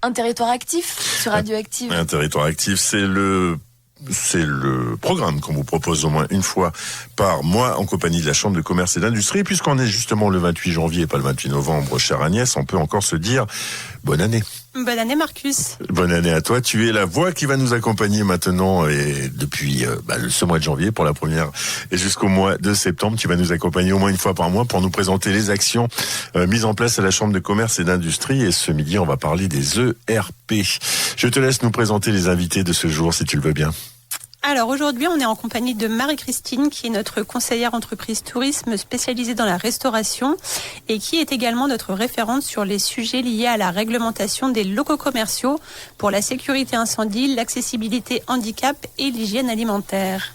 Un territoire actif sur Radioactive. Un territoire actif, c'est le programme qu'on vous propose au moins une fois par mois en compagnie de la Chambre de commerce et d'industrie. Et puisqu'on est justement le 28 janvier et pas le 28 novembre, chère Agnès, on peut encore se dire bonne année. Bonne année Marcus. Bonne année à toi. Tu es la voix qui va nous accompagner maintenant et depuis ce mois de janvier pour la première et jusqu'au mois de septembre. Tu vas nous accompagner au moins une fois par mois pour nous présenter les actions mises en place à la Chambre de commerce et d'industrie. Et ce midi, on va parler des ERP. Je te laisse nous présenter les invités de ce jour, si tu le veux bien. Alors aujourd'hui, on est en compagnie de Marie-Christine, qui est notre conseillère entreprise tourisme spécialisée dans la restauration et qui est également notre référente sur les sujets liés à la réglementation des locaux commerciaux pour la sécurité incendie, l'accessibilité handicap et l'hygiène alimentaire.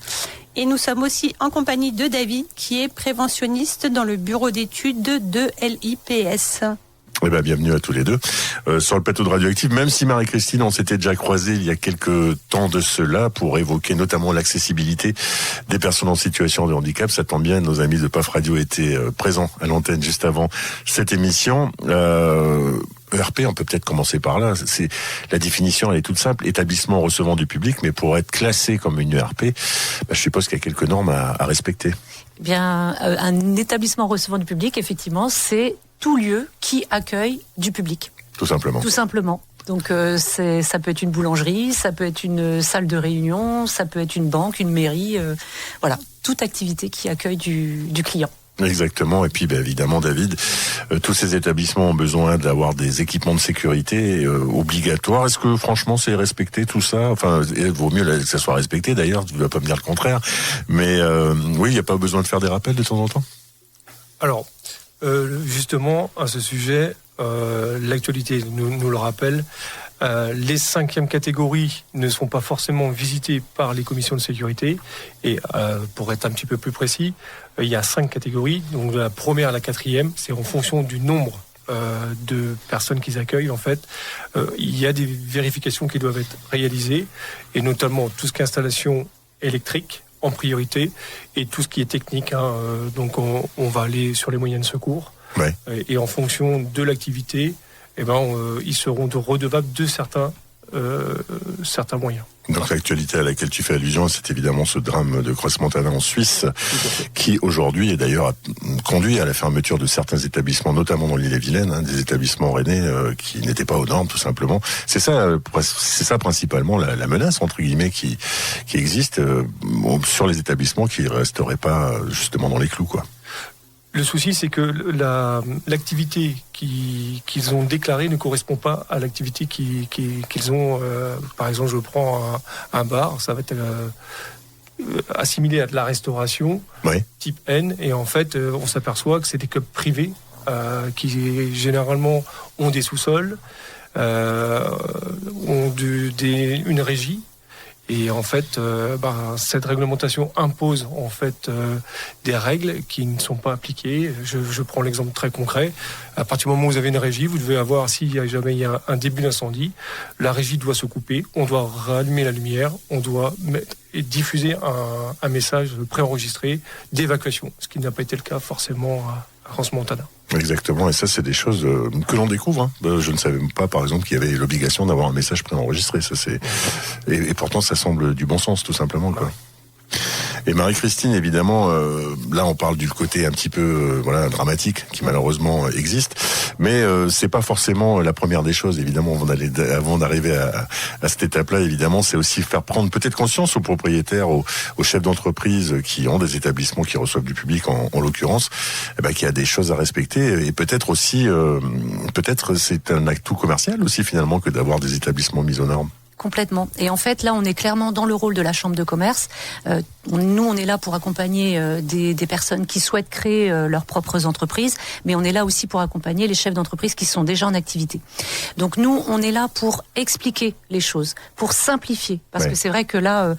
Et nous sommes aussi en compagnie de David, qui est préventionniste dans le bureau d'études de l'IPS. Eh ben, bienvenue à tous les deux sur le plateau de Radioactive. Même si Marie-Christine, on s'était déjà croisés il y a quelques temps de cela pour évoquer notamment l'accessibilité des personnes en situation de handicap. Ça tombe bien, nos amis de PAF Radio étaient présents à l'antenne juste avant cette émission. ERP, on peut peut-être commencer par là. C'est la définition, elle est toute simple. Établissement recevant du public, mais pour être classé comme une ERP, je suppose qu'il y a quelques normes à respecter. Bien, un établissement recevant du public, effectivement, c'est tout lieu qui accueille du public. Tout simplement. Tout simplement. Donc ça peut être une boulangerie, ça peut être une salle de réunion, ça peut être une banque, une mairie, voilà, toute activité qui accueille du client. Exactement. Et puis, évidemment, David, tous ces établissements ont besoin d'avoir des équipements de sécurité obligatoires. Est-ce que, franchement, c'est respecté tout ça ? Enfin, il vaut mieux que ça soit respecté. D'ailleurs, tu ne vas pas me dire le contraire. Mais oui, il n'y a pas besoin de faire des rappels de temps en temps ? Alors, justement, à ce sujet, l'actualité nous le rappelle. Les 5e catégories ne sont pas forcément visitées par les commissions de sécurité. Et pour être un petit peu plus précis, il y a 5 catégories. Donc de la première à la 4e, c'est en fonction du nombre de personnes qu'ils accueillent. En fait, il y a des vérifications qui doivent être réalisées, et notamment tout ce qui est installation électrique en priorité, et tout ce qui est technique. Donc on va aller sur les moyens de secours. Ouais. Et en fonction de l'activité, ils seront redevables de certains moyens. Donc l'actualité à laquelle tu fais allusion, c'est évidemment ce drame de Creux-Montana en Suisse, qui aujourd'hui est d'ailleurs conduit à la fermeture de certains établissements, notamment dans l'île-et-Vilaine, des établissements rennais qui n'étaient pas aux normes, tout simplement. C'est ça principalement la menace entre guillemets qui existe sur les établissements qui resteraient pas justement dans les clous, quoi. Le souci, c'est que l'activité qu'ils ont déclarée ne correspond pas à l'activité qu'ils ont. Par exemple, je prends un bar, ça va être assimilé à de la restauration, ouais, type N, et en fait, on s'aperçoit que c'est des clubs privés qui généralement ont des sous-sols, ont une régie. Et en fait, cette réglementation impose en fait des règles qui ne sont pas appliquées. Je prends l'exemple très concret. À partir du moment où vous avez une régie, vous devez avoir, si jamais il y a un début d'incendie, la régie doit se couper, on doit rallumer la lumière, on doit diffuser un message préenregistré d'évacuation, ce qui n'a pas été le cas forcément à Creux-Montana. Exactement, et ça c'est des choses que l'on découvre. Je ne savais pas, par exemple, qu'il y avait l'obligation d'avoir un message préenregistré. Ça c'est et pourtant ça semble du bon sens, tout simplement, quoi. Et Marie-Christine, évidemment, là on parle du côté un petit peu dramatique qui malheureusement existe, mais c'est pas forcément la première des choses. Évidemment, avant d'arriver à cette étape-là, évidemment, c'est aussi faire prendre peut-être conscience aux propriétaires, aux chefs d'entreprise qui ont des établissements qui reçoivent du public, en l'occurrence, qu'il y a des choses à respecter, et peut-être aussi, peut-être c'est un atout commercial aussi finalement que d'avoir des établissements mis aux normes. Complètement. Et en fait, là, on est clairement dans le rôle de la Chambre de commerce. Nous, on est là pour accompagner des personnes qui souhaitent créer leurs propres entreprises, mais on est là aussi pour accompagner les chefs d'entreprise qui sont déjà en activité. Donc nous, on est là pour expliquer les choses, pour simplifier. Parce que c'est vrai que là,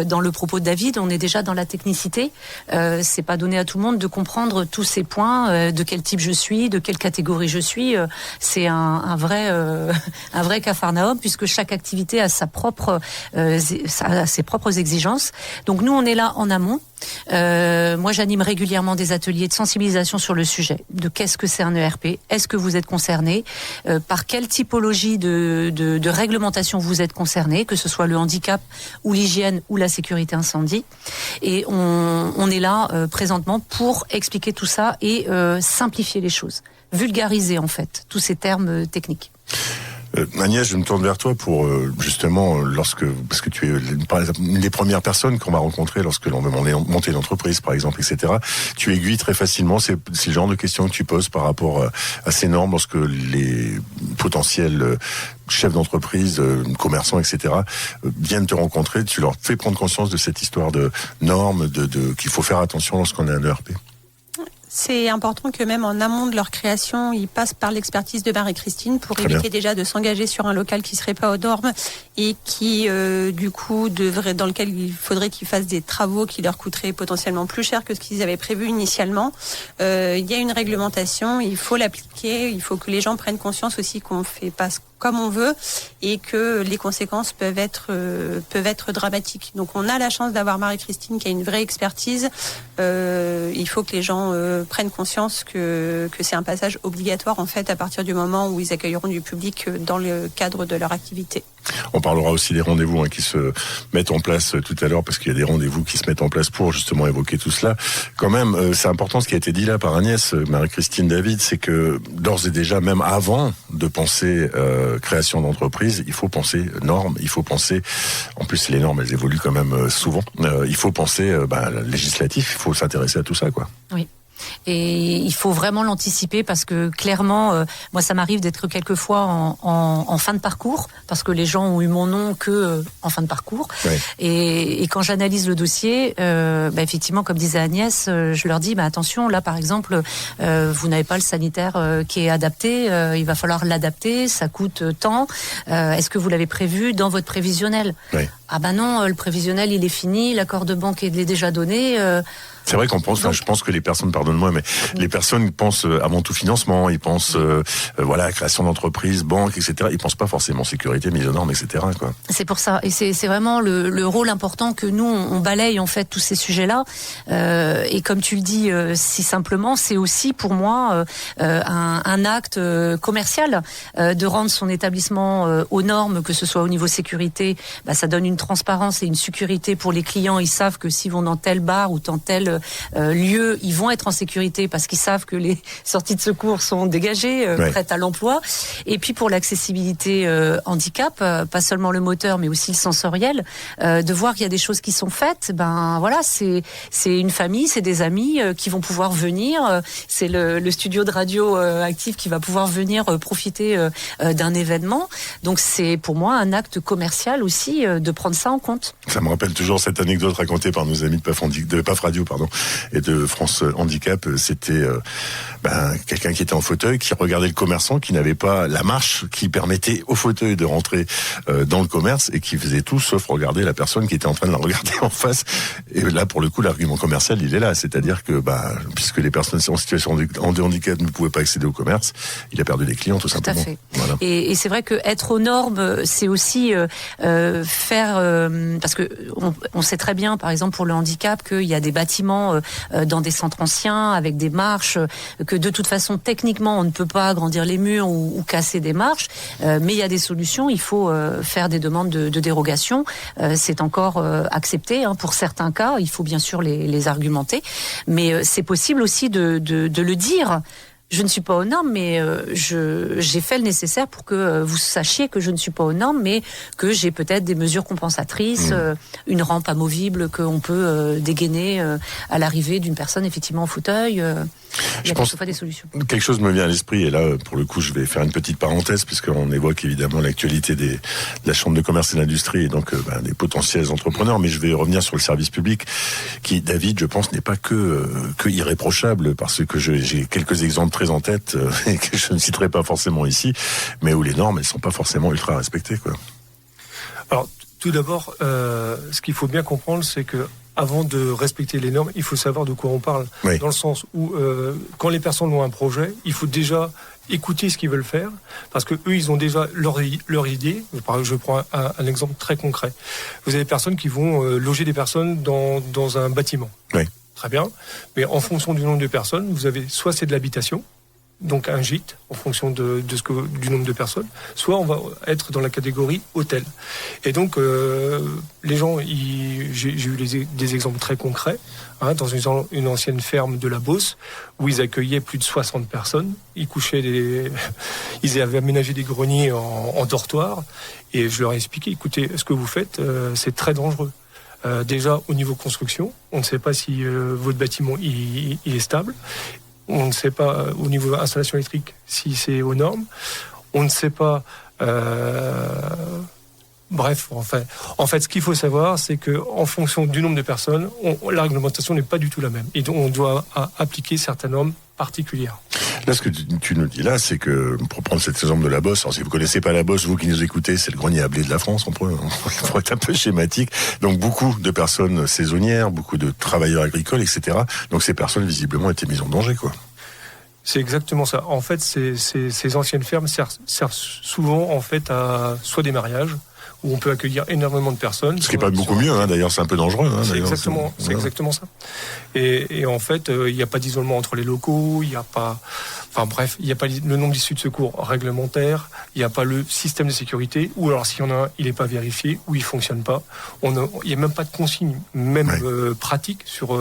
dans le propos de David, on est déjà dans la technicité. C'est pas donné à tout le monde de comprendre tous ces points, de quel type je suis, de quelle catégorie je suis. C'est un vrai capharnaüm, puisque chaque activité a ses propres exigences. Donc nous, on est là en amont. Moi, j'anime régulièrement des ateliers de sensibilisation sur le sujet de qu'est-ce que c'est un ERP, est-ce que vous êtes concerné, par quelle typologie de réglementation vous êtes concerné, que ce soit le handicap ou l'hygiène ou la sécurité incendie. Et on est là présentement pour expliquer tout ça et simplifier les choses, vulgariser en fait tous ces termes techniques. Agnès, je me tourne vers toi pour justement parce que tu es une des premières personnes qu'on va rencontrer lorsque l'on veut monter une entreprise, par exemple, etc. Tu aiguilles très facilement. C'est le genre de questions que tu poses par rapport à ces normes lorsque les potentiels chefs d'entreprise, commerçants, etc. viennent te rencontrer. Tu leur fais prendre conscience de cette histoire de normes, qu'il faut faire attention lorsqu'on a un ERP. C'est important que même en amont de leur création, ils passent par l'expertise de Marie-Christine pour éviter déjà de s'engager sur un local qui serait pas aux normes et qui, du coup, dans lequel il faudrait qu'ils fassent des travaux qui leur coûteraient potentiellement plus cher que ce qu'ils avaient prévu initialement. Il y a une réglementation, il faut l'appliquer, il faut que les gens prennent conscience aussi qu'on fait pas comme on veut et que les conséquences peuvent être dramatiques. Donc on a la chance d'avoir Marie-Christine qui a une vraie expertise. Il faut que les gens prennent conscience que c'est un passage obligatoire en fait à partir du moment où ils accueilleront du public dans le cadre de leur activité. On parlera aussi des rendez-vous qui se mettent en place tout à l'heure, parce qu'il y a des rendez-vous qui se mettent en place pour justement évoquer tout cela. Quand même, c'est important ce qui a été dit là par Agnès, Marie-Christine David, c'est que d'ores et déjà, même avant de penser création d'entreprise, il faut penser normes, il faut penser, en plus les normes elles évoluent quand même souvent, il faut penser législatif, il faut s'intéresser à tout ça, quoi. Oui. Et il faut vraiment l'anticiper parce que clairement, moi ça m'arrive d'être quelquefois en fin de parcours parce que les gens ont eu mon nom que en fin de parcours. Ouais. Et quand j'analyse le dossier, effectivement, comme disait Agnès, je leur dis attention, là par exemple, vous n'avez pas le sanitaire qui est adapté, il va falloir l'adapter, ça coûte tant. Est-ce que vous l'avez prévu dans votre prévisionnel ? Ouais. Ah non, le prévisionnel il est fini, l'accord de banque il est déjà donné. C'est vrai qu'on pense, je pense que les personnes, pardonne-moi, mais les personnes pensent avant tout financement, ils pensent création d'entreprise, banque, etc. Ils pensent pas forcément sécurité, mise aux normes, etc. quoi. C'est pour ça, et c'est vraiment le rôle important que nous on balaye en fait tous ces sujets-là. Et comme tu le dis si simplement, c'est aussi pour moi un acte commercial de rendre son établissement aux normes, que ce soit au niveau sécurité, ça donne une transparence et une sécurité pour les clients. Ils savent que s'ils vont dans tel bar ou dans tel lieu, ils vont être en sécurité parce qu'ils savent que les sorties de secours sont dégagées, prêtes à l'emploi. Et puis pour l'accessibilité handicap, pas seulement le moteur mais aussi le sensoriel, de voir qu'il y a des choses qui sont faites, c'est une famille, c'est des amis qui vont pouvoir venir, c'est le studio de radio actif qui va pouvoir venir profiter d'un événement. Donc c'est pour moi un acte commercial aussi de prendre ça en compte. Ça me rappelle toujours cette anecdote racontée par nos amis de PAF Radio, et de France Handicap. C'était quelqu'un qui était en fauteuil, qui regardait le commerçant, qui n'avait pas la marche qui permettait au fauteuil de rentrer dans le commerce et qui faisait tout sauf regarder la personne qui était en train de la regarder en face. Et là, pour le coup, l'argument commercial, il est là. C'est-à-dire que puisque les personnes en situation de handicap ne pouvaient pas accéder au commerce, il a perdu des clients, tout simplement. Tout à fait. Voilà. Et c'est vrai que être aux normes, c'est aussi faire... parce que on sait très bien, par exemple, pour le handicap, qu'il y a des bâtiments dans des centres anciens avec des marches, que de toute façon techniquement on ne peut pas agrandir les murs ou casser des marches, mais il y a des solutions. Il faut faire des demandes de dérogation, c'est encore accepté pour certains cas, il faut bien sûr les argumenter, mais c'est possible aussi de le dire. Je ne suis pas aux normes, mais j'ai fait le nécessaire pour que vous sachiez que je ne suis pas aux normes, mais que j'ai peut-être des mesures compensatrices, une rampe amovible qu'on peut dégainer à l'arrivée d'une personne effectivement en fauteuil. Il y a parfois des solutions. Quelque chose me vient à l'esprit, et là, pour le coup, je vais faire une petite parenthèse, puisqu'on évoque évidemment l'actualité de la Chambre de commerce et d'industrie, et donc des potentiels entrepreneurs, mais je vais revenir sur le service public, qui, David, je pense, n'est pas que irréprochable, parce que j'ai quelques exemples très en tête, et que je ne citerai pas forcément ici, mais où les normes, elles sont pas forcément ultra respectées, quoi. Alors, tout d'abord, ce qu'il faut bien comprendre, c'est que avant de respecter les normes, il faut savoir de quoi on parle. Oui. Dans le sens où, quand les personnes ont un projet, il faut déjà écouter ce qu'ils veulent faire, parce que eux, ils ont déjà leur idée. Je prends un exemple très concret. Vous avez des personnes qui vont loger des personnes dans un bâtiment. Oui. Très bien. Mais en fonction du nombre de personnes, vous avez soit c'est de l'habitation, donc un gîte, en fonction du nombre de personnes, soit on va être dans la catégorie hôtel. Et donc, les gens, j'ai eu des exemples très concrets, dans une ancienne ferme de la Beauce, où ils accueillaient plus de 60 personnes. Ils avaient aménagé des greniers en dortoir, et je leur ai expliqué, écoutez, ce que vous faites, c'est très dangereux. Déjà, au niveau construction, on ne sait pas si votre bâtiment il est stable. On ne sait pas au niveau installation électrique si c'est aux normes. On ne sait pas. Bref, en fait, ce qu'il faut savoir, c'est que en fonction du nombre de personnes, la réglementation n'est pas du tout la même. Et donc, on doit appliquer certaines normes particulières. Là, ce que tu nous dis là, c'est que, pour prendre cet exemple de la Beauce, alors si vous connaissez pas la Beauce, vous qui nous écoutez, c'est le grenier à blé de la France, on pourrait être un peu schématique. Donc, beaucoup de personnes saisonnières, beaucoup de travailleurs agricoles, etc. Donc, ces personnes, visiblement, étaient mises en danger, quoi. C'est exactement ça. En fait, ces anciennes fermes servent souvent, en fait, à soit des mariages, où on peut accueillir énormément de personnes. Ce qui n'est pas beaucoup mieux, d'ailleurs, c'est un peu dangereux. C'est exactement ça. Et en fait, il n'y a pas d'isolement entre les locaux, il n'y a pas... Enfin bref, il n'y a pas le nombre d'issues de secours réglementaires, il n'y a pas le système de sécurité, ou alors s'il y en a un, il n'est pas vérifié, ou il ne fonctionne pas. Il n'y a même pas de consigne, même pratique, sur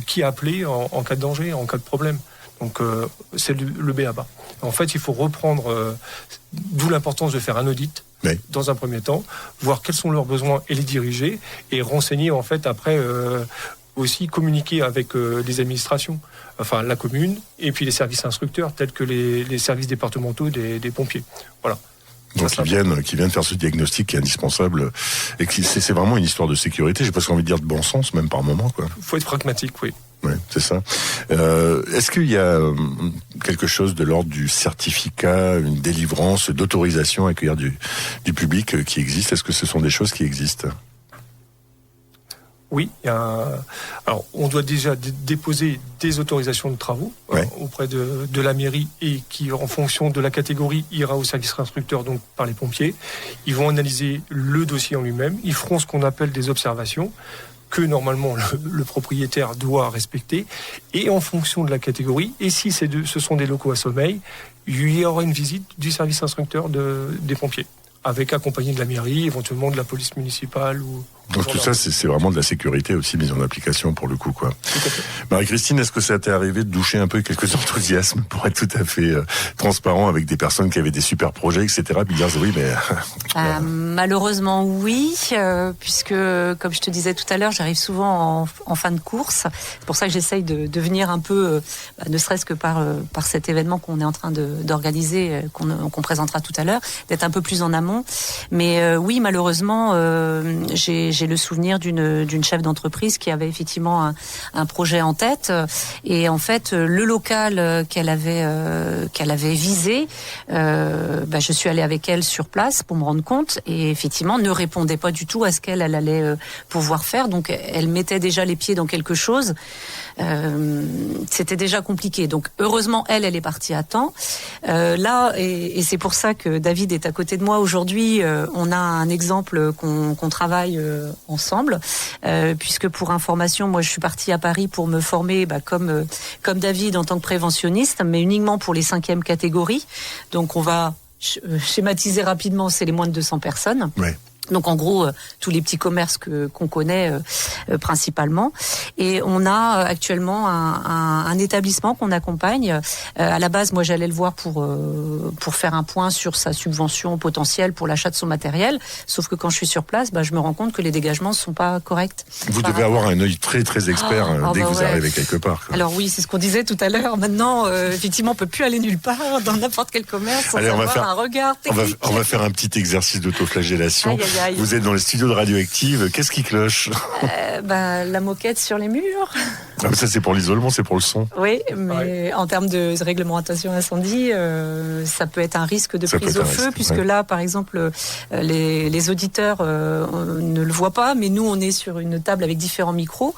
qui appeler en cas de danger, en cas de problème. Donc c'est le b.a.-ba. En fait, il faut reprendre, d'où l'importance de faire un audit, dans un premier temps, voir quels sont leurs besoins et les diriger, et renseigner en fait après aussi communiquer avec les administrations, enfin la commune, et puis les services instructeurs tels que les services départementaux des pompiers. Voilà. Donc qui viennent faire ce diagnostic qui est indispensable, et c'est vraiment une histoire de sécurité, j'ai presque envie de dire de bon sens même par moment, quoi. Faut être pragmatique, oui. Oui, c'est ça. Est-ce qu'il y a quelque chose de l'ordre du certificat, une délivrance d'autorisation à accueillir du public qui existe? Est-ce que ce sont des choses qui existent? Oui, alors on doit déjà déposer des autorisations de travaux auprès de la mairie, et qui, en fonction de la catégorie, ira au service instructeur, donc par les pompiers. Ils vont analyser le dossier en lui-même, ils feront ce qu'on appelle des observations, que normalement le propriétaire doit respecter, et en fonction de la catégorie, et si ce sont des locaux à sommeil, il y aura une visite du service instructeur des pompiers, avec accompagné de la mairie, éventuellement de la police municipale. Donc tout ça, c'est vraiment de la sécurité aussi mise en application pour le coup, quoi. Marie-Christine, est-ce que ça t'est arrivé de doucher un peu quelques enthousiasmes, pour être tout à fait transparent, avec des personnes qui avaient des super projets, etc., puis dire oui, mais... Malheureusement, oui, puisque, comme je te disais tout à l'heure, j'arrive souvent en fin de course. C'est pour ça que j'essaye de venir un peu, ne serait-ce que par cet événement qu'on est en train d'organiser, qu'on présentera tout à l'heure, d'être un peu plus en amont. Mais oui, malheureusement, j'ai le souvenir d'une chef d'entreprise qui avait effectivement un projet en tête, et en fait le local qu'elle avait visé, je suis allée avec elle sur place pour me rendre compte, et effectivement ne répondait pas du tout à ce qu'elle allait pouvoir faire. Donc elle mettait déjà les pieds dans quelque chose. C'était déjà compliqué. Donc heureusement elle est partie à temps. Là, et c'est pour ça que David est à côté de moi aujourd'hui. On a un exemple qu'on travaille ensemble, puisque pour information, moi je suis partie à Paris pour me former comme David en tant que préventionniste, mais uniquement pour les 5e catégories. Donc on va schématiser rapidement, c'est les moins de 200 personnes. Ouais. Donc en gros, tous les petits commerces qu'on connaît principalement. Et on a actuellement un établissement qu'on accompagne. À la base, moi j'allais le voir pour faire un point sur sa subvention potentielle pour l'achat de son matériel. Sauf que quand je suis sur place, je me rends compte que les dégagements ne sont pas corrects. Vous devez avoir un œil très très expert dès que vous arrivez quelque part, quoi. Alors oui, c'est ce qu'on disait tout à l'heure. Maintenant, effectivement, on peut plus aller nulle part dans n'importe quel commerce sans avoir un regard technique. On va faire un petit exercice d'autoflagellation. aïe. Vous êtes dans les studios de Radioactive. Qu'est-ce qui cloche? La moquette sur les murs. Ah, mais ça, c'est pour l'isolement, c'est pour le son. Oui, mais en termes de réglementation incendie, ça peut être un risque de prise au feu, puisque là, par exemple, les auditeurs ne le voient pas, mais nous, on est sur une table avec différents micros.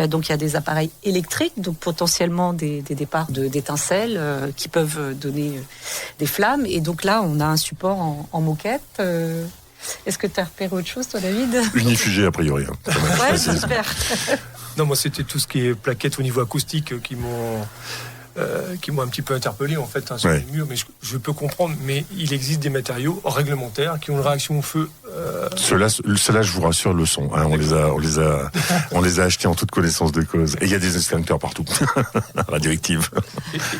Donc, il y a des appareils électriques, donc potentiellement des départs d'étincelles qui peuvent donner des flammes. Et donc là, on a un support en moquette. Est-ce que tu as repéré autre chose, toi, David? Unifugé, a priori. Ouais, j'espère. Non, moi, c'était tout ce qui est plaquettes au niveau acoustique qui m'ont un petit peu interpellé, en fait, sur les murs. Mais je peux comprendre, mais il existe des matériaux réglementaires qui ont une réaction au feu. Ceux-là, je vous rassure, le son. Hein, on les a achetés en toute connaissance de cause. Et il y a des extincteurs partout. Radioactive.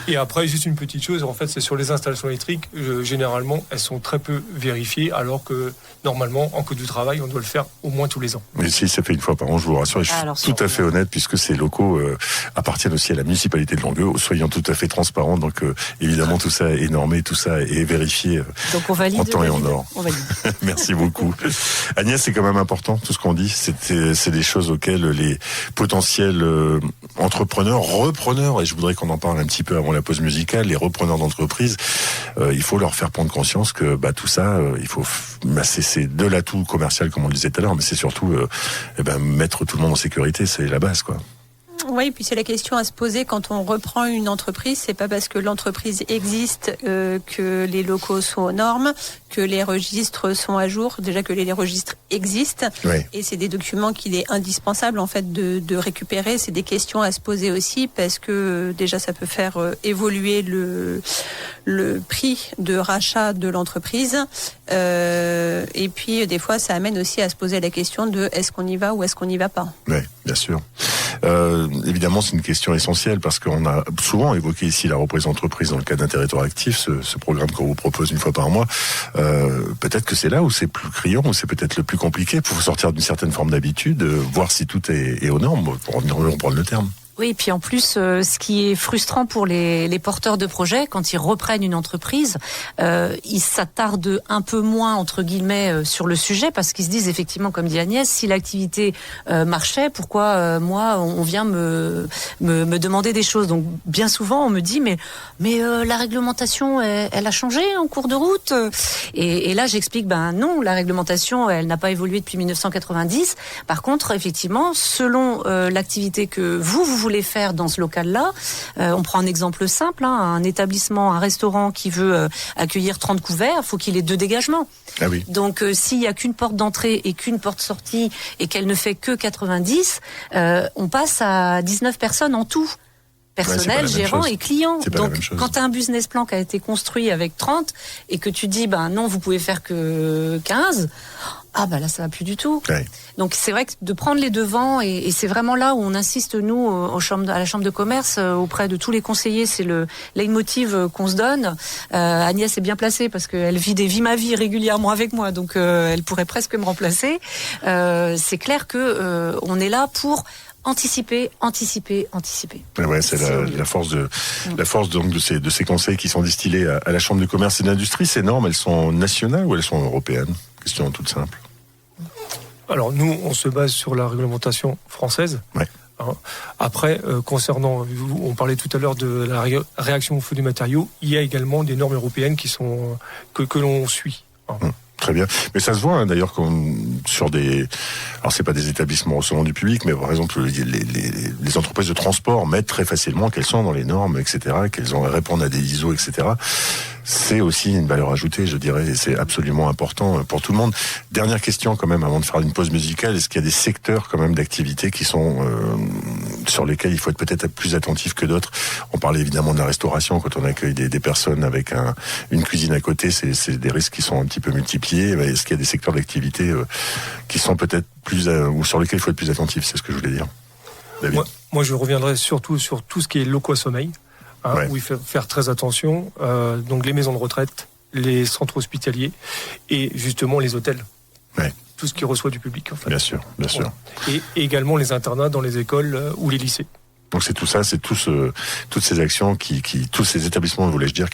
Et après, juste une petite chose, en fait, c'est sur les installations électriques, généralement, elles sont très peu vérifiées, alors que, normalement, en code du travail, on doit le faire au moins tous les ans. Mais si, ça fait une fois par an, je vous rassure. Et je suis tout à fait honnête, puisque ces locaux appartiennent aussi à la municipalité de Langueux. Soyons tout à fait transparents. Donc, évidemment, tout ça est normé, tout ça est vérifié donc on valide, en temps et en or. On valide. Merci beaucoup. Agnès, c'est quand même important, tout ce qu'on dit. C'est des choses auxquelles les potentiels entrepreneurs, repreneurs, et je voudrais qu'on en parle un petit peu avant la pause musicale, les repreneurs d'entreprise, il faut leur faire prendre conscience que tout ça, il faut, c'est de l'atout commercial, comme on le disait tout à l'heure, mais c'est surtout mettre tout le monde en sécurité, c'est la base, quoi. Oui, puis c'est la question à se poser quand on reprend une entreprise. C'est pas parce que l'entreprise existe que les locaux sont aux normes, que les registres sont à jour. Déjà que les registres existent, et c'est des documents qu'il est indispensable en fait de récupérer. C'est des questions à se poser aussi parce que déjà ça peut faire évoluer le prix de rachat de l'entreprise. Et puis des fois ça amène aussi à se poser la question de est-ce qu'on y va ou est-ce qu'on n'y va pas. Oui, bien sûr. Évidemment, c'est une question essentielle parce qu'on a souvent évoqué ici la reprise d'entreprise dans le cadre d'un territoire actif, ce programme qu'on vous propose une fois par mois. Peut-être que c'est là où c'est plus criant, où c'est peut-être le plus compliqué pour sortir d'une certaine forme d'habitude, voir si tout est aux normes, pour reprendre le terme. Oui, et puis en plus, ce qui est frustrant pour les porteurs de projets, quand ils reprennent une entreprise, ils s'attardent un peu moins, entre guillemets, sur le sujet, parce qu'ils se disent effectivement, comme dit Agnès, si l'activité marchait, pourquoi moi, on vient me demander des choses. Donc bien souvent, on me dit, mais la réglementation, elle a changé en cours de route. Et là, j'explique, non, la réglementation, elle n'a pas évolué depuis 1990. Par contre, effectivement, selon l'activité que vous voulez faire dans ce local-là. On prend un exemple simple, un établissement, un restaurant qui veut accueillir 30 couverts, il faut qu'il ait 2 dégagements. Ah oui. Donc s'il n'y a qu'une porte d'entrée et qu'une porte sortie et qu'elle ne fait que 90, on passe à 19 personnes en tout. Personnel, gérant et client. Donc, quand tu as un business plan qui a été construit avec 30 et que tu dis, non, vous pouvez faire que 15, là, ça va plus du tout. Ouais. Donc, c'est vrai que de prendre les devants, et c'est vraiment là où on insiste, nous, à la Chambre de commerce, auprès de tous les conseillers, c'est le leitmotiv qu'on se donne. Agnès est bien placée parce qu'elle vit des vies ma vie régulièrement avec moi, donc elle pourrait presque me remplacer. C'est clair que on est là pour anticiper. Ouais, c'est la force donc de ces conseils qui sont distillés à la Chambre de commerce et d'industrie. Ces normes, elles sont nationales ou elles sont européennes? Question toute simple. Alors nous, on se base sur la réglementation française. Ouais. Après, concernant, on parlait tout à l'heure de la réaction au feu des matériaux, il y a également des normes européennes qui sont que l'on suit. Très bien. Mais ça se voit d'ailleurs sur des... Alors c'est pas des établissements recevant du public, mais par exemple les entreprises de transport mettent très facilement qu'elles sont dans les normes, etc., qu'elles répondent à des ISO, etc. C'est aussi une valeur ajoutée, je dirais, et c'est absolument important pour tout le monde. Dernière question quand même, avant de faire une pause musicale, est-ce qu'il y a des secteurs quand même d'activité qui sont sur lesquels il faut être peut-être plus attentif que d'autres? On parlait évidemment de la restauration, quand on accueille des personnes avec une cuisine à côté, c'est des risques qui sont un petit peu multipliés. Est-ce qu'il y a des secteurs d'activité qui sont peut-être plus ou sur lesquels il faut être plus attentif? C'est ce que je voulais dire. David. Moi, je reviendrai surtout sur tout ce qui est locaux à sommeil, où il faut faire très attention. Donc les maisons de retraite, les centres hospitaliers et justement les hôtels. Ouais. Tout ce qui reçoit du public, en fait. Bien sûr. Et également les internats dans les écoles ou les lycées. Donc c'est tout ça, c'est toutes ces actions tous ces établissements, voulais-je dire,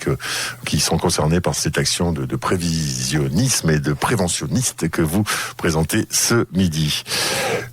qui sont concernés par cette action de prévisionnisme et de préventionniste que vous présentez ce midi.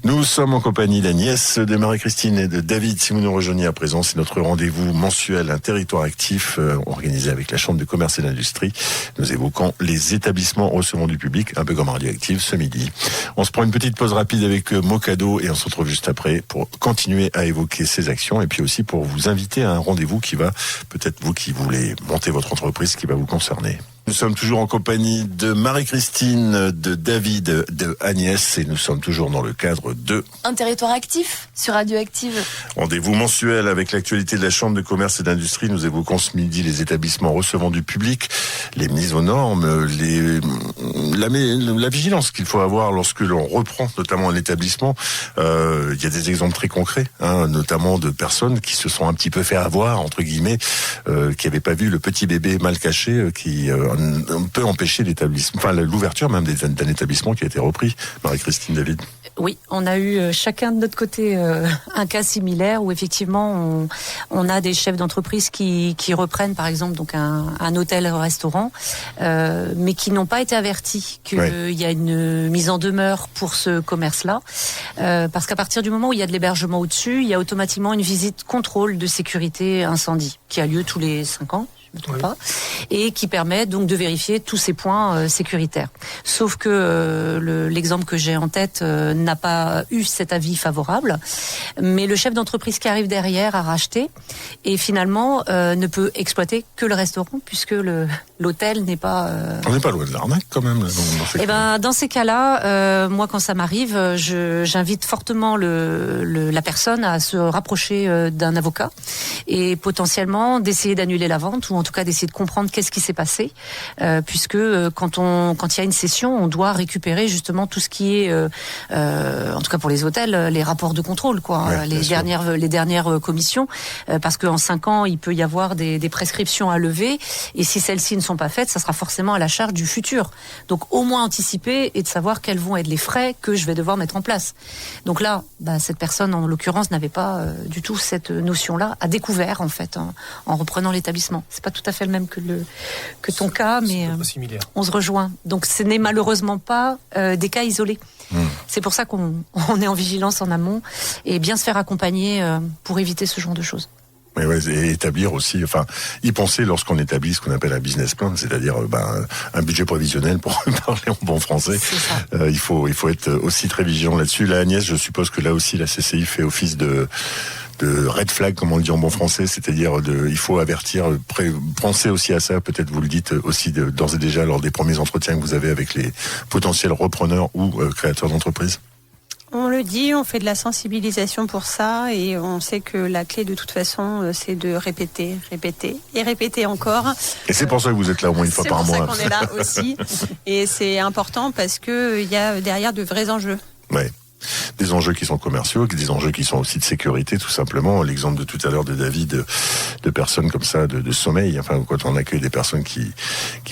Nous sommes en compagnie d'Agnès, de Marie-Christine et de David. Si vous nous rejoignez à présent, c'est notre rendez-vous mensuel, un territoire actif, organisé avec la Chambre de commerce et d'industrie. Nous évoquons les établissements recevant du public, un peu comme Radioactive ce midi. On se prend une petite pause rapide avec Mocado et on se retrouve juste après pour continuer à évoquer ces actions et puis aussi pour vous inviter à un rendez-vous qui va, peut-être vous qui voulez monter votre entreprise, qui va vous concerner. Nous sommes toujours en compagnie de Marie-Christine, de David, de Agnès et nous sommes toujours dans le cadre de Un territoire actif sur Radioactive. Rendez-vous mensuel avec l'actualité de la Chambre de commerce et d'industrie. Nous évoquons ce midi les établissements recevant du public, les mises aux normes, la vigilance qu'il faut avoir lorsque l'on reprend notamment un établissement. Il y a des exemples très concrets, notamment de personnes qui se sont un petit peu fait avoir, entre guillemets, qui n'avaient pas vu le petit bébé mal caché, qui peut empêcher l'établissement, enfin l'ouverture même d'un établissement qui a été repris. Marie-Christine, David. Oui, on a eu chacun de notre côté un cas similaire où effectivement on a des chefs d'entreprise qui reprennent par exemple donc un hôtel-restaurant, mais qui n'ont pas été avertis qu'il y a une mise en demeure pour ce commerce-là, parce qu'à partir du moment où il y a de l'hébergement au-dessus, il y a automatiquement une visite contrôle de sécurité incendie qui a lieu tous les 5 ans. Je me trompe pas, et qui permet donc de vérifier tous ces points sécuritaires. Sauf que l'exemple que j'ai en tête n'a pas eu cet avis favorable, mais le chef d'entreprise qui arrive derrière a racheté et finalement ne peut exploiter que le restaurant puisque l'hôtel n'est pas. On n'est pas loin de l'arnaque quand même. Dans ces cas-là, moi quand ça m'arrive, j'invite fortement la personne à se rapprocher d'un avocat et potentiellement d'essayer d'annuler la vente ou en tout cas d'essayer de comprendre qu'est-ce qui s'est passé, puisque quand il y a une cession, on doit récupérer justement tout ce qui est, en tout cas pour les hôtels, les rapports de contrôle, les dernières commissions, parce qu'en 5 ans, il peut y avoir des prescriptions à lever, et si celles-ci ne sont pas faites, ça sera forcément à la charge du futur. Donc au moins anticiper et de savoir quels vont être les frais que je vais devoir mettre en place. Donc là, cette personne en l'occurrence n'avait pas du tout cette notion-là, à découvert en fait, en reprenant l'établissement. C'est pas tout à fait le même que ton cas, mais on se rejoint. Donc ce n'est malheureusement pas des cas isolés. C'est pour ça qu'on est en vigilance en amont et bien se faire accompagner pour éviter ce genre de choses. Mais et établir aussi, y penser lorsqu'on établit ce qu'on appelle un business plan, c'est-à-dire un budget prévisionnel pour parler en bon français. Il faut être aussi très vigilant là-dessus. Là, Agnès, je suppose que là aussi la CCI fait office de red flag, comme on le dit en bon français, c'est-à-dire il faut avertir, pensez aussi à ça, peut-être vous le dites aussi d'ores et déjà lors des premiers entretiens que vous avez avec les potentiels repreneurs ou créateurs d'entreprises. On le dit, on fait de la sensibilisation pour ça et on sait que la clé de toute façon c'est de répéter et répéter encore. Et c'est pour ça que vous êtes là au moins une fois par mois. C'est pour ça qu'on est là aussi et c'est important parce que il y a derrière de vrais enjeux. Ouais. Des enjeux qui sont commerciaux, des enjeux qui sont aussi de sécurité, tout simplement. L'exemple de tout à l'heure de David, de personnes comme ça, de sommeil. Quand on accueille des personnes qui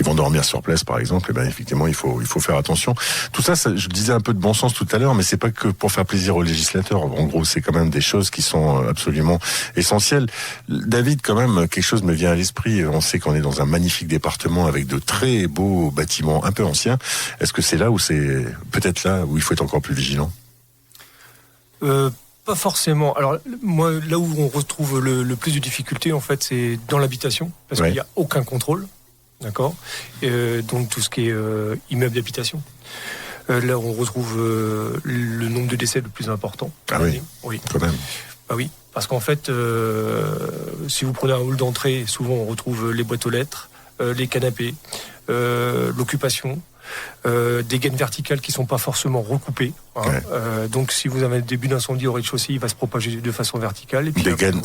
vont dormir sur place, par exemple, effectivement, il faut faire attention. Tout ça, je disais un peu de bon sens tout à l'heure, mais c'est pas que pour faire plaisir aux législateurs. En gros, c'est quand même des choses qui sont absolument essentielles. David, quand même, quelque chose me vient à l'esprit. On sait qu'on est dans un magnifique département avec de très beaux bâtiments un peu anciens. Est-ce que c'est là où c'est peut-être là où il faut être encore plus vigilant? Pas forcément. Alors moi, là où on retrouve le plus de difficultés, en fait, c'est dans l'habitation, parce qu'il n'y a aucun contrôle, d'accord. Donc tout ce qui est immeuble d'habitation. Là, on retrouve le nombre de décès le plus important. Ah oui, quand même. Bah oui, parce qu'en fait, si vous prenez un hall d'entrée, souvent on retrouve les boîtes aux lettres, les canapés, l'occupation. Des gaines verticales qui ne sont pas forcément recoupées. Donc, si vous avez un début d'incendie au rez-de-chaussée, il va se propager de façon verticale. Et puis des gaines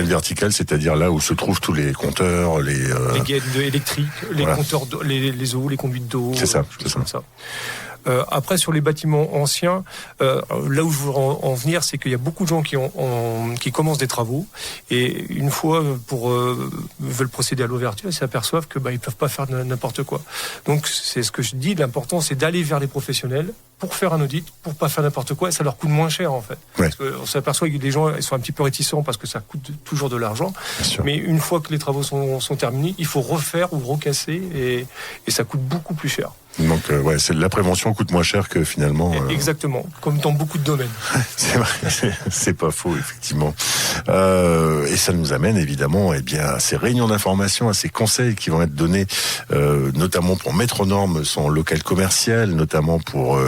verticales, c'est-à-dire là où se trouvent tous les compteurs, les gaines électriques, les compteurs, les eaux, les conduites d'eau. C'est ça. Après, sur les bâtiments anciens, là où je veux en venir, c'est qu'il y a beaucoup de gens qui commencent des travaux et une fois veulent procéder à l'ouverture, ils s'aperçoivent que ils peuvent pas faire n'importe quoi. Donc c'est ce que je dis, l'important c'est d'aller vers les professionnels pour faire un audit, pour pas faire n'importe quoi, et ça leur coûte moins cher en fait. Ouais. Parce qu'on s'aperçoit que les gens ils sont un petit peu réticents parce que ça coûte toujours de l'argent. Mais une fois que les travaux sont terminés, il faut refaire ou recasser et ça coûte beaucoup plus cher. Donc c'est la prévention coûte moins cher que finalement. Exactement, comme dans beaucoup de domaines. C'est vrai, c'est pas faux effectivement. Et ça nous amène évidemment à ces réunions d'information, à ces conseils qui vont être donnés, notamment pour mettre aux normes son local commercial, notamment pour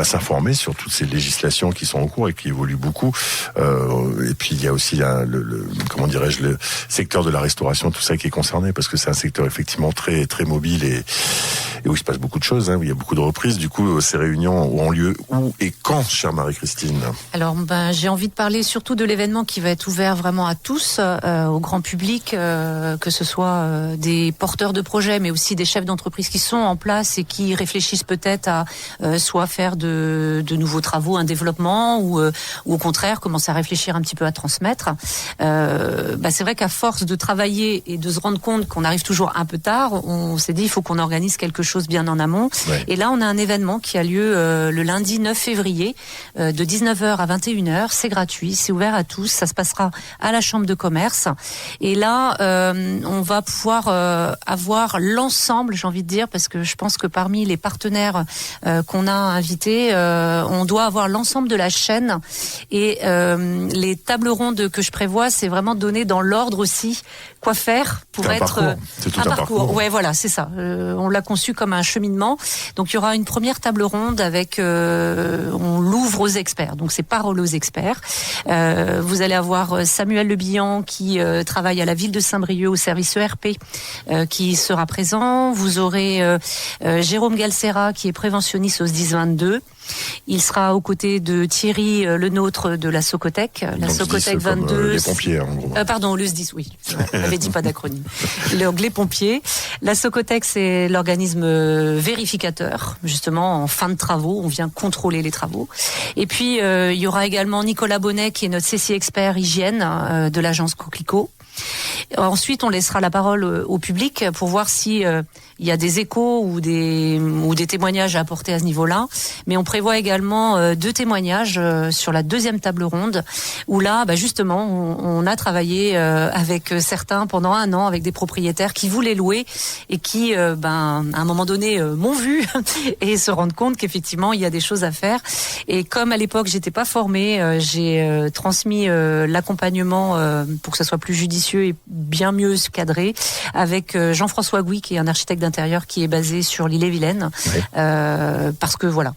s'informer sur toutes ces législations qui sont en cours et qui évoluent beaucoup. Et puis il y a aussi le secteur de la restauration, tout ça qui est concerné parce que c'est un secteur effectivement très très mobile et où il se passe beaucoup de choses, où il y a beaucoup de reprises. Du coup, ces réunions ont lieu où et quand, chère Marie-Christine? Alors, j'ai envie de parler surtout de l'événement qui va être ouvert vraiment à tous, au grand public, que ce soit des porteurs de projets, mais aussi des chefs d'entreprise qui sont en place et qui réfléchissent peut-être à soit faire de nouveaux travaux, un développement, ou au contraire commencer à réfléchir un petit peu à transmettre. C'est vrai qu'à force de travailler et de se rendre compte qu'on arrive toujours un peu tard, on s'est dit il faut qu'on organise quelque chose bien en amont. Ouais. Et là, on a un événement qui a lieu le lundi 9 février de 19h à 21h. C'est gratuit, c'est ouvert à tous. Ça se passera à la Chambre de commerce. Et là, on va pouvoir avoir l'ensemble, j'ai envie de dire, parce que je pense que parmi les partenaires qu'on a invités, on doit avoir l'ensemble de la chaîne. Et les tables rondes que je prévois, c'est vraiment donner dans l'ordre aussi quoi faire pour être un parcours. Ouais, voilà, c'est ça. On l'a conçu comme un cheminement. Donc il y aura une première table ronde avec on l'ouvre aux experts. Donc c'est parole aux experts. Vous allez avoir Samuel Le Bihan qui travaille à la ville de Saint-Brieuc au service ERP qui sera présent. Vous aurez Jérôme Galsera qui est préventionniste au SDIS 22. Il sera aux côtés de Thierry Lenôtre de la Socotec. La Socotec 22. Les pompiers, en gros. Pardon, le SDIS, oui. Je n'avais dit pas d'acronyme. Les pompiers. La Socotec, c'est l'organisme vérificateur, justement, en fin de travaux. On vient contrôler les travaux. Et puis, il y aura également Nicolas Bonnet, qui est notre CC expert hygiène de l'agence Coquelicot. Ensuite, on laissera la parole au public pour voir si il y a des échos ou des témoignages à apporter à ce niveau-là. Mais on prévoit également 2 témoignages sur la deuxième table ronde où là, justement, on a travaillé avec certains pendant 1 an avec des propriétaires qui voulaient louer et qui, à un moment donné, m'ont vu et se rendent compte qu'effectivement, il y a des choses à faire. Et comme à l'époque, j'étais pas formée, j'ai transmis l'accompagnement pour que ça soit plus judicieux et bien mieux cadré avec Jean-François Gouy qui est un architecte d'intérieur qui est basé sur l'Ille-et-Vilaine. Oui. Parce que voilà,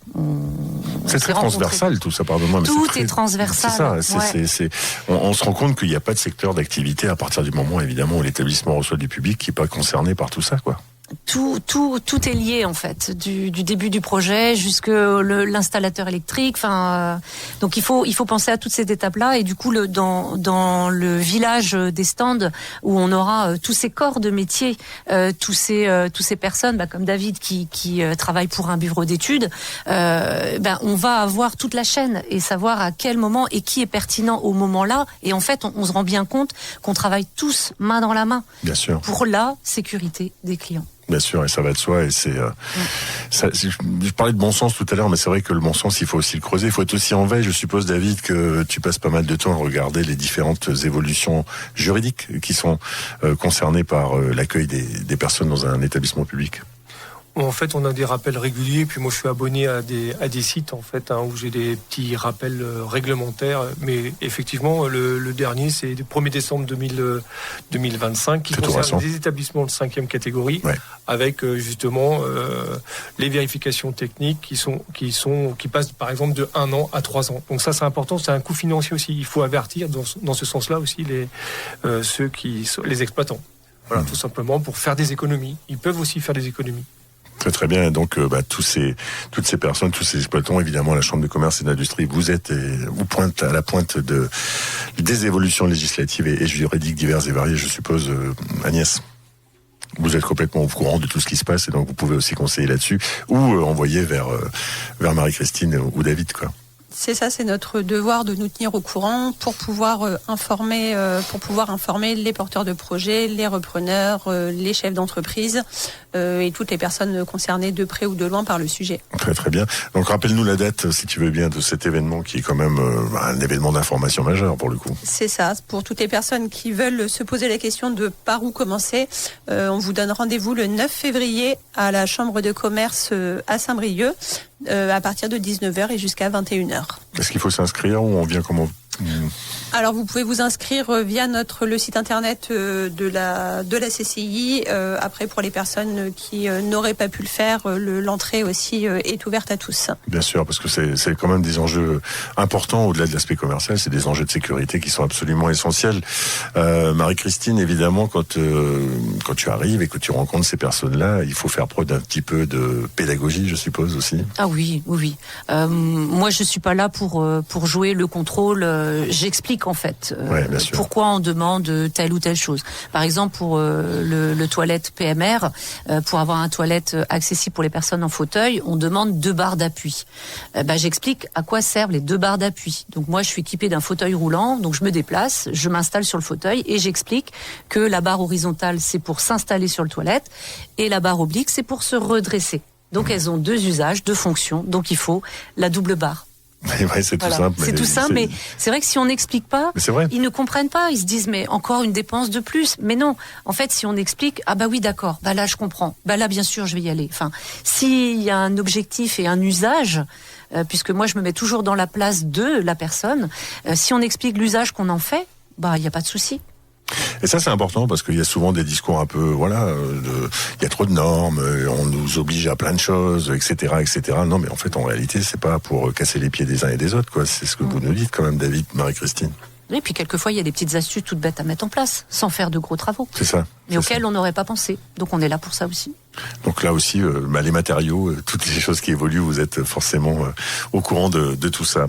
c'est très transversal tout ça, pardonne-moi. Tout est transversal. C'est ça. On se rend compte qu'il n'y a pas de secteur d'activité à partir du moment évidemment où l'établissement reçoit du public qui n'est pas concerné par tout ça, quoi. Tout est lié en fait, du début du projet jusqu'à l'installateur électrique. Donc il faut penser à toutes ces étapes-là et du coup dans le village des stands où on aura tous ces corps de métier, tous ces personnes, comme David qui travaille pour un bureau d'études, on va avoir toute la chaîne et savoir à quel moment et qui est pertinent au moment-là. Et en fait, on se rend bien compte qu'on travaille tous main dans la main. Bien sûr. Pour la sécurité des clients. Bien sûr, et ça va de soi. Et je parlais de bon sens tout à l'heure, mais c'est vrai que le bon sens, il faut aussi le creuser. Il faut être aussi en veille. Je suppose, David, que tu passes pas mal de temps à regarder les différentes évolutions juridiques qui sont concernées par l'accueil des personnes dans un établissement public. En fait, on a des rappels réguliers. Puis moi, je suis abonné à des sites en fait où j'ai des petits rappels réglementaires. Mais effectivement, le dernier, c'est le 1er décembre 2025, qui concerne des établissements de 5e catégorie, avec justement les vérifications techniques qui passent par exemple de 1 an à 3 ans. Donc ça, c'est important. C'est un coût financier aussi. Il faut avertir dans ce sens-là aussi les exploitants. Voilà, tout simplement pour faire des économies. Ils peuvent aussi faire des économies. Très très bien. Et donc toutes ces personnes, tous ces exploitants, évidemment, la Chambre de commerce et d'industrie, vous êtes à la pointe des évolutions législatives et juridiques diverses et variées, je suppose, Agnès. Vous êtes complètement au courant de tout ce qui se passe et donc vous pouvez aussi conseiller là-dessus ou envoyer vers Marie-Christine ou David, quoi. C'est ça, c'est notre devoir de nous tenir au courant pour pouvoir informer les porteurs de projets, les repreneurs, les chefs d'entreprise et toutes les personnes concernées de près ou de loin par le sujet. Très très bien. Donc rappelle-nous la date, si tu veux bien, de cet événement qui est quand même un événement d'information majeur pour le coup. C'est ça, pour toutes les personnes qui veulent se poser la question de par où commencer, on vous donne rendez-vous le 9 février à la Chambre de commerce à Saint-Brieuc à partir de 19h et jusqu'à 21h. Est-ce qu'il faut s'inscrire ou on vient comment ? Alors vous pouvez vous inscrire via le site internet de la CCI. Après, pour les personnes qui n'auraient pas pu le faire, l'entrée aussi est ouverte à tous. Bien sûr, parce que c'est quand même des enjeux importants au-delà de l'aspect commercial. C'est des enjeux de sécurité qui sont absolument essentiels. Marie-Christine, évidemment, quand tu arrives et que tu rencontres ces personnes-là, il faut faire preuve d'un petit peu de pédagogie, je suppose aussi. Ah oui. Moi, je suis pas là pour jouer le contrôle. J'explique en fait pourquoi on demande telle ou telle chose. Par exemple, pour le toilette PMR, pour avoir un toilette accessible pour les personnes en fauteuil, on demande 2 barres d'appui. J'explique à quoi servent les 2 barres d'appui. Donc moi, je suis équipée d'un fauteuil roulant, donc je me déplace, je m'installe sur le fauteuil et j'explique que la barre horizontale, c'est pour s'installer sur le toilette et la barre oblique, c'est pour se redresser. Donc elles ont 2 usages, 2 fonctions, donc il faut la double barre. Ouais, c'est tout simple. C'est tout simple, mais c'est vrai que si on n'explique pas, ils ne comprennent pas. Ils se disent, mais encore une dépense de plus. Mais non, en fait, si on explique, ah bah oui, d'accord, bah là je comprends, bah là bien sûr je vais y aller. Enfin, s'il y a un objectif et un usage, puisque moi je me mets toujours dans la place de la personne, si on explique l'usage qu'on en fait, bah il n'y a pas de souci. Et ça, c'est important parce qu'il y a souvent des discours un peu, il y a trop de normes, on nous oblige à plein de choses, etc., etc. Non, mais en fait, en réalité, c'est pas pour casser les pieds des uns et des autres, quoi. C'est ce que vous nous dites quand même, David, Marie-Christine. Et puis quelquefois, il y a des petites astuces toutes bêtes à mettre en place, sans faire de gros travaux. C'est ça. Mais auxquels on n'aurait pas pensé. Donc on est là pour ça aussi. Donc là aussi, les matériaux, toutes les choses qui évoluent, vous êtes forcément au courant de tout ça.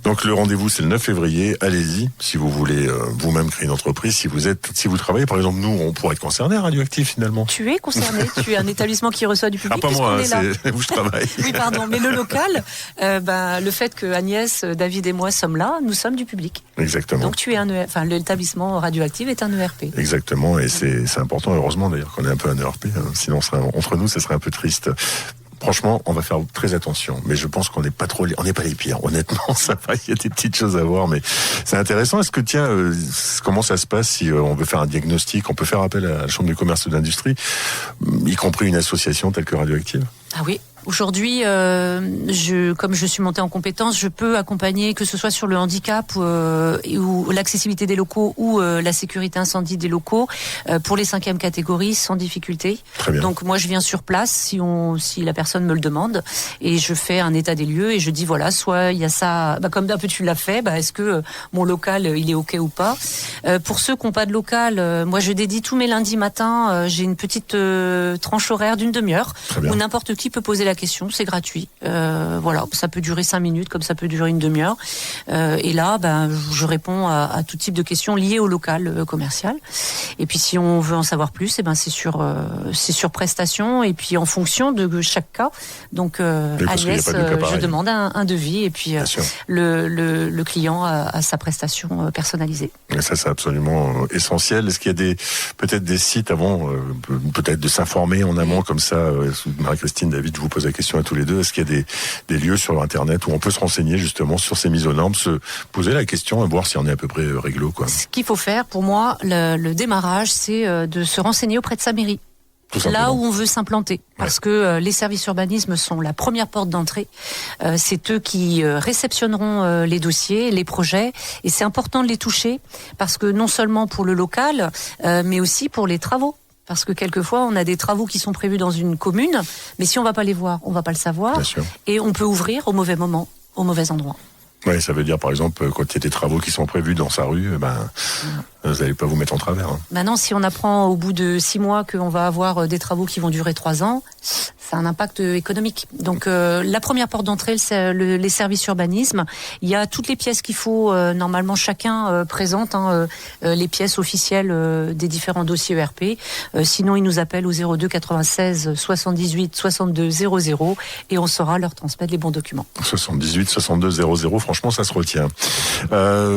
Donc le rendez-vous, c'est le 9 février. Allez-y, si vous voulez vous-même créer une entreprise, si vous travaillez, par exemple, nous, on pourrait être concernés à Radioactive finalement. Tu es concerné, tu es un établissement qui reçoit du public. Ah, pas moi, c'est où je travaille. Oui, pardon, mais le local, le fait que Agnès, David et moi sommes là, nous sommes du public. Exactement. Donc tu es l'établissement Radioactive est un ERP. Exactement, et c'est important, heureusement d'ailleurs qu'on est un peu un ERP, sinon entre nous, ça serait un peu triste. Franchement, on va faire très attention, mais je pense qu'on n'est pas les pires. Honnêtement, ça va, il y a des petites choses à voir, mais c'est intéressant. Est-ce que comment ça se passe si on veut faire un diagnostic? On peut faire appel à la Chambre de commerce et d'industrie, y compris une association telle que Radioactive? Ah oui. Aujourd'hui, comme je suis montée en compétence, je peux accompagner, que ce soit sur le handicap ou l'accessibilité des locaux ou la sécurité incendie des locaux, pour les 5e catégories sans difficulté. Très bien. Donc moi, je viens sur place si la personne me le demande et je fais un état des lieux et je dis voilà, soit il y a ça, comme un peu tu l'as fait, est-ce que mon local il est ok ou pas. Pour ceux qui n'ont pas de local, moi je dédie tous mes lundis matins, j'ai une petite tranche horaire d'une demi-heure où n'importe qui peut poser la question, c'est gratuit. Ça peut durer 5 minutes, comme ça peut durer une demi-heure. Et là, je réponds à tout type de questions liées au local commercial. Et puis, si on veut en savoir plus, c'est sur prestation et puis en fonction de chaque cas. Donc, Agnès, je demande un devis et puis le client a sa prestation personnalisée. Et ça, c'est absolument essentiel. Est-ce qu'il y a peut-être des sites avant, peut-être de s'informer en amont comme ça, Marie-Christine, David, je vous pose la question à tous les deux. Est-ce qu'il y a des lieux sur Internet où on peut se renseigner justement sur ces mises aux normes, se poser la question et voir si on est à peu près réglo, quoi. Ce qu'il faut faire, pour moi, le démarrage, c'est de se renseigner auprès de sa mairie. Là où on veut s'implanter, parce que les services urbanisme sont la première porte d'entrée. C'est eux qui réceptionneront les dossiers, les projets, et c'est important de les toucher, parce que non seulement pour le local, mais aussi pour les travaux. Parce que quelquefois, on a des travaux qui sont prévus dans une commune, mais si on va pas les voir, on va pas le savoir. Et on peut ouvrir au mauvais moment, au mauvais endroit. Oui, ça veut dire, par exemple, quand il y a des travaux qui sont prévus dans sa rue, vous n'allez pas vous mettre en travers. Non, si on apprend au bout de 6 mois qu'on va avoir des travaux qui vont durer 3 ans, ça a un impact économique. Donc la première porte d'entrée, c'est les services urbanisme. Il y a toutes les pièces qu'il faut, normalement chacun présente les pièces officielles des différents dossiers ERP. Sinon, ils nous appellent au 02 96 78 62 00 et on saura leur transmettre les bons documents. 78 62 00, franchement ça se retient.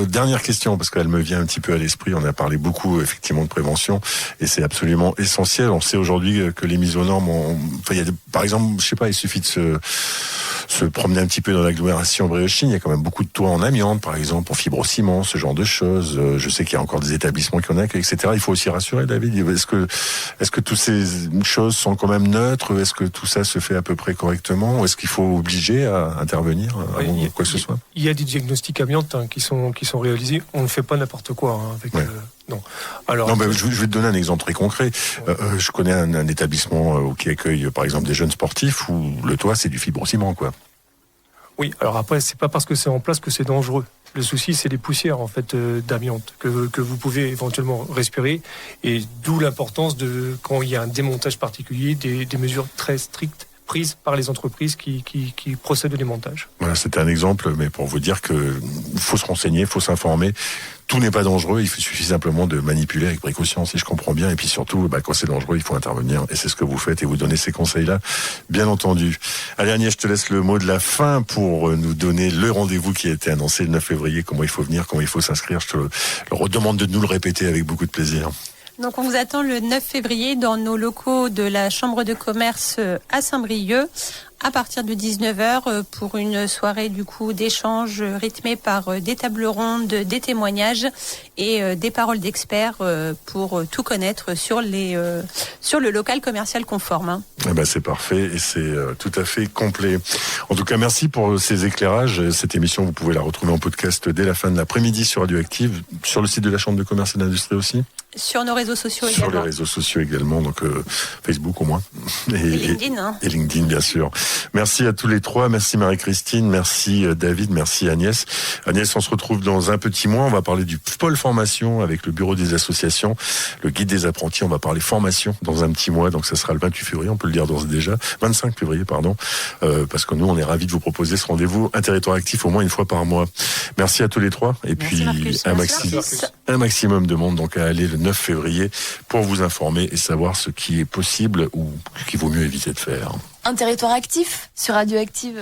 Dernière question, parce qu'elle me vient un petit peu à l'esprit, on a parlé beaucoup effectivement de prévention et c'est absolument essentiel. On sait aujourd'hui que les mises aux normes, par exemple, je sais pas, il suffit de se promener un petit peu dans l'agglomération Bréochine, il y a quand même beaucoup de toits en amiante, par exemple, en fibrociment, ce genre de choses. Je sais qu'il y a encore des établissements qui en ont, etc. Il faut aussi rassurer, David. Est-ce que toutes ces choses sont quand même neutres? Est-ce que tout ça se fait à peu près correctement? Ou est-ce qu'il faut obliger à intervenir avant quoi que ce soit? Il y a des diagnostics amiantes qui sont réalisés. On ne fait pas n'importe quoi avec. Non. Alors, non, je vais te donner un exemple très concret. Je connais un établissement qui accueille, par exemple, des jeunes sportifs où le toit c'est du fibrociment, quoi. Oui. Alors après, c'est pas parce que c'est en place que c'est dangereux. Le souci, c'est les poussières en fait d'amiante que vous pouvez éventuellement respirer, et d'où l'importance de, quand il y a un démontage particulier, des mesures très strictes prises par les entreprises qui procèdent au démontage. Voilà, c'était un exemple, mais pour vous dire que faut se renseigner, faut s'informer. Tout n'est pas dangereux, il suffit simplement de manipuler avec précaution, si je comprends bien. Et puis surtout, quand c'est dangereux, il faut intervenir. Et c'est ce que vous faites et vous donnez ces conseils-là, bien entendu. Allez Agnès, je te laisse le mot de la fin pour nous donner le rendez-vous qui a été annoncé le 9 février. Comment il faut venir, comment il faut s'inscrire. Je te le redemande de nous le répéter avec beaucoup de plaisir. Donc on vous attend le 9 février dans nos locaux de la Chambre de commerce à Saint-Brieuc à partir de 19h pour une soirée du coup d'échange rythmée par des tables rondes, des témoignages et des paroles d'experts pour tout connaître sur le local commercial conforme. C'est parfait et c'est tout à fait complet. En tout cas, merci pour ces éclairages. Cette émission, vous pouvez la retrouver en podcast dès la fin de l'après-midi sur Radioactive, sur le site de la Chambre de commerce et d'industrie aussi. Sur nos réseaux sociaux également. Sur les réseaux sociaux également, donc Facebook au moins. Et LinkedIn. Et LinkedIn, bien sûr. Merci à tous les trois. Merci Marie-Christine. Merci David. Merci Agnès. Agnès, on se retrouve dans un petit mois. On va parler du pôle formation avec le bureau des associations, le guide des apprentis. On va parler formation dans un petit mois. Donc ça sera le 28 février, on peut le dire d'ores et déjà. 25 février, pardon. Parce que nous, on est ravis de vous proposer ce rendez-vous, un territoire actif au moins une fois par mois. Merci à tous les trois. Et merci puis Marcus. un maximum de monde donc à aller le 9 février pour vous informer et savoir ce qui est possible ou qu'il vaut mieux éviter de faire. Un territoire actif sur Radioactive.